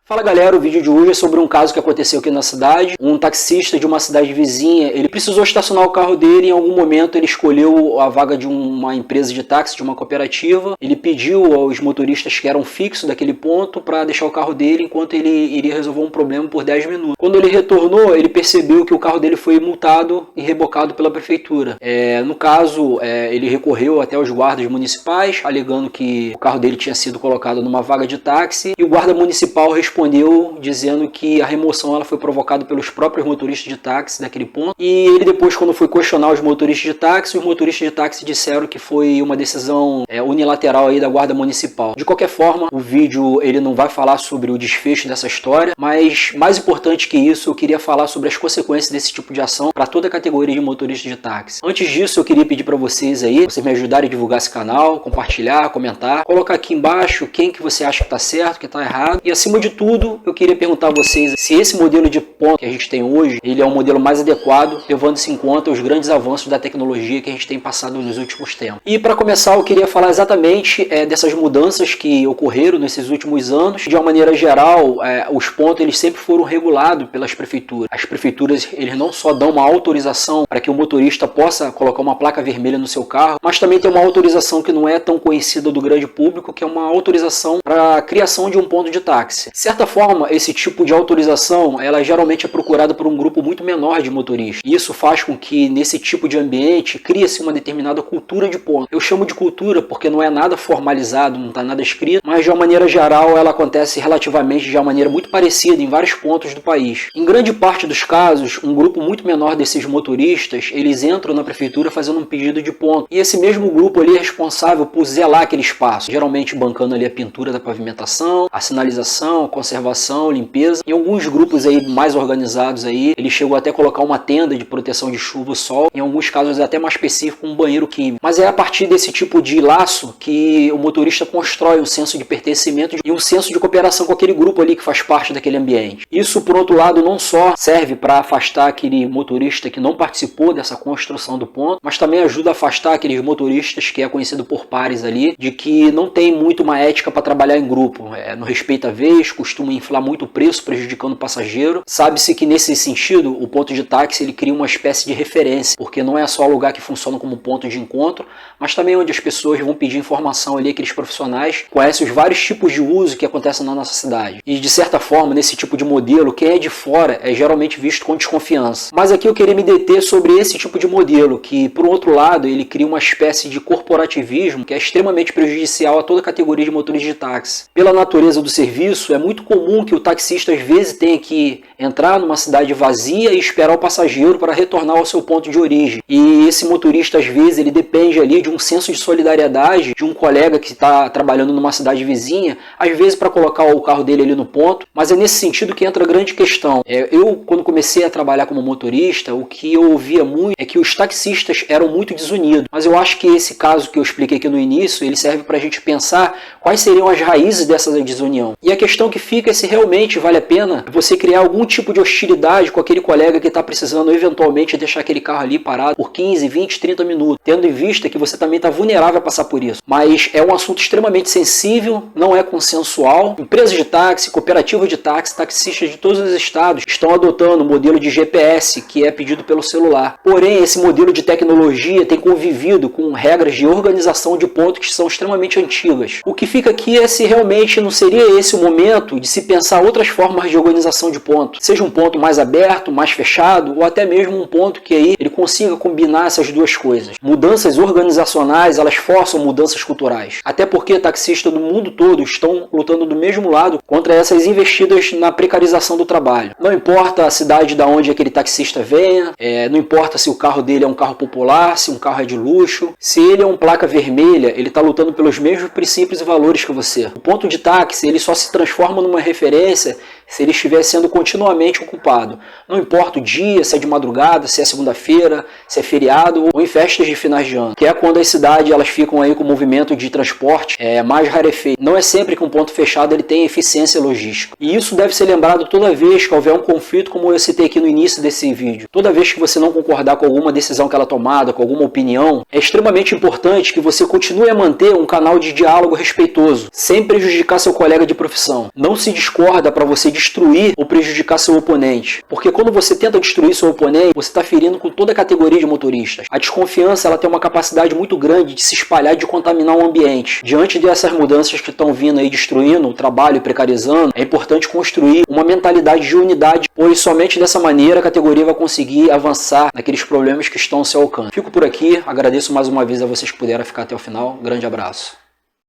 Fala galera, o vídeo de hoje é sobre um caso que aconteceu aqui na cidade. Um taxista de uma cidade vizinha, ele precisou estacionar o carro dele e em algum momento ele escolheu a vaga de uma empresa de táxi, de uma cooperativa. Ele pediu aos motoristas que eram fixos daquele ponto para deixar o carro dele enquanto ele iria resolver um problema por 10 minutos. Quando ele retornou, ele percebeu que o carro dele foi multado e rebocado pela prefeitura. No caso, ele recorreu até os guardas municipais, alegando que o carro dele tinha sido colocado numa vaga de táxi e o guarda municipal respondeu dizendo que a remoção ela foi provocada pelos próprios motoristas de táxi daquele ponto. E ele depois, quando foi questionar os motoristas de táxi disseram que foi uma decisão unilateral aí da guarda municipal. De qualquer forma, o vídeo ele não vai falar sobre o desfecho dessa história, mas mais importante que isso, eu queria falar sobre as consequências desse tipo de ação para toda a categoria de motoristas de táxi. Antes disso, eu queria pedir para vocês me ajudarem a divulgar esse canal, compartilhar, comentar, colocar aqui embaixo quem que você acha que está certo, que está errado, e acima de tudo, eu queria perguntar a vocês se esse modelo de ponto que a gente tem hoje, ele é um modelo mais adequado, levando-se em conta os grandes avanços da tecnologia que a gente tem passado nos últimos tempos. E para começar, eu queria falar exatamente dessas mudanças que ocorreram nesses últimos anos. De uma maneira geral, os pontos eles sempre foram regulados pelas prefeituras. As prefeituras eles não só dão uma autorização para que o motorista possa colocar uma placa vermelha no seu carro, mas também tem uma autorização que não é tão conhecida do grande público, que é uma autorização para a criação de um ponto de táxi. De certa forma, esse tipo de autorização, ela geralmente é procurada por um grupo muito menor de motoristas. E isso faz com que, nesse tipo de ambiente, crie-se uma determinada cultura de ponto. Eu chamo de cultura porque não é nada formalizado, não está nada escrito, mas de uma maneira geral ela acontece relativamente de uma maneira muito parecida em vários pontos do país. Em grande parte dos casos, um grupo muito menor desses motoristas, eles entram na prefeitura fazendo um pedido de ponto. E esse mesmo grupo ali é responsável por zelar aquele espaço, geralmente bancando ali a pintura da pavimentação, a sinalização, conservação, limpeza. Em alguns grupos aí mais organizados aí, ele chegou até a colocar uma tenda de proteção de chuva e sol, em alguns casos até mais específico, um banheiro químico. Mas é a partir desse tipo de laço que o motorista constrói um senso de pertencimento e um senso de cooperação com aquele grupo ali que faz parte daquele ambiente. Isso, por outro lado, não só serve para afastar aquele motorista que não participou dessa construção do ponto, mas também ajuda a afastar aqueles motoristas que é conhecido por pares ali, de que não tem muito uma ética para trabalhar em grupo, não respeita a vez, costuma inflar muito o preço, prejudicando o passageiro. Sabe-se que nesse sentido, o ponto de táxi ele cria uma espécie de referência, porque não é só lugar que funciona como ponto de encontro, mas também onde as pessoas vão pedir informação ali, aqueles profissionais conhecem os vários tipos de uso que acontecem na nossa cidade. E de certa forma, nesse tipo de modelo, quem é de fora é geralmente visto com desconfiança. Mas aqui eu queria me deter sobre esse tipo de modelo, que por outro lado, ele cria uma espécie de corporativismo que é extremamente prejudicial a toda a categoria de motoristas de táxi. Pela natureza do serviço, é muito comum que o taxista às vezes tenha que entrar numa cidade vazia e esperar o passageiro para retornar ao seu ponto de origem. E esse motorista às vezes ele depende ali de um senso de solidariedade de um colega que está trabalhando numa cidade vizinha, às vezes para colocar o carro dele ali no ponto. Mas é nesse sentido que entra a grande questão. Eu, quando comecei a trabalhar como motorista, o que eu ouvia muito é que os taxistas eram muito desunidos. Mas eu acho que esse caso que eu expliquei aqui no início, ele serve para a gente pensar quais seriam as raízes dessa desunião. E a questão que fica é se realmente vale a pena você criar algum tipo de hostilidade com aquele colega que está precisando eventualmente deixar aquele carro ali parado por 15, 20, 30 minutos, tendo em vista que você também está vulnerável a passar por isso. Mas é um assunto extremamente sensível, não é consensual. Empresas de táxi, cooperativas de táxi, taxistas de todos os estados estão adotando o modelo de GPS, que é pedido pelo celular. Porém, esse modelo de tecnologia tem convivido com regras de organização de pontos que são extremamente antigas. O que fica aqui é se realmente não seria esse o momento de se pensar outras formas de organização de ponto. Seja um ponto mais aberto, mais fechado, ou até mesmo um ponto que aí ele consiga combinar essas duas coisas. Mudanças organizacionais, elas forçam mudanças culturais. Até porque taxistas do mundo todo estão lutando do mesmo lado contra essas investidas na precarização do trabalho. Não importa a cidade da onde aquele taxista venha, não importa se o carro dele é um carro popular, se um carro é de luxo, se ele é um placa vermelha, ele está lutando pelos mesmos princípios e valores que você. O ponto de táxi, ele só se transforma numa referência se ele estiver sendo continuamente ocupado. Não importa o dia, se é de madrugada, se é segunda-feira, se é feriado ou em festas de finais de ano, que é quando as cidades elas ficam aí com o movimento de transporte mais rarefeito. Não é sempre que um ponto fechado ele tem eficiência logística. E isso deve ser lembrado toda vez que houver um conflito, como eu citei aqui no início desse vídeo. Toda vez que você não concordar com alguma decisão que ela é tomada, com alguma opinião, é extremamente importante que você continue a manter um canal de diálogo respeitoso, sem prejudicar seu colega de profissão. Não se discorda para você destruir ou prejudicar seu oponente, porque quando você tenta destruir seu oponente, você está ferindo com toda a categoria de motoristas. A desconfiança ela tem uma capacidade muito grande de se espalhar e de contaminar o ambiente. Diante dessas mudanças que estão vindo aí destruindo o trabalho e precarizando, é importante construir uma mentalidade de unidade, pois somente dessa maneira a categoria vai conseguir avançar naqueles problemas que estão ao seu alcance. Fico por aqui, agradeço mais uma vez a vocês que puderam ficar até o final. Grande abraço.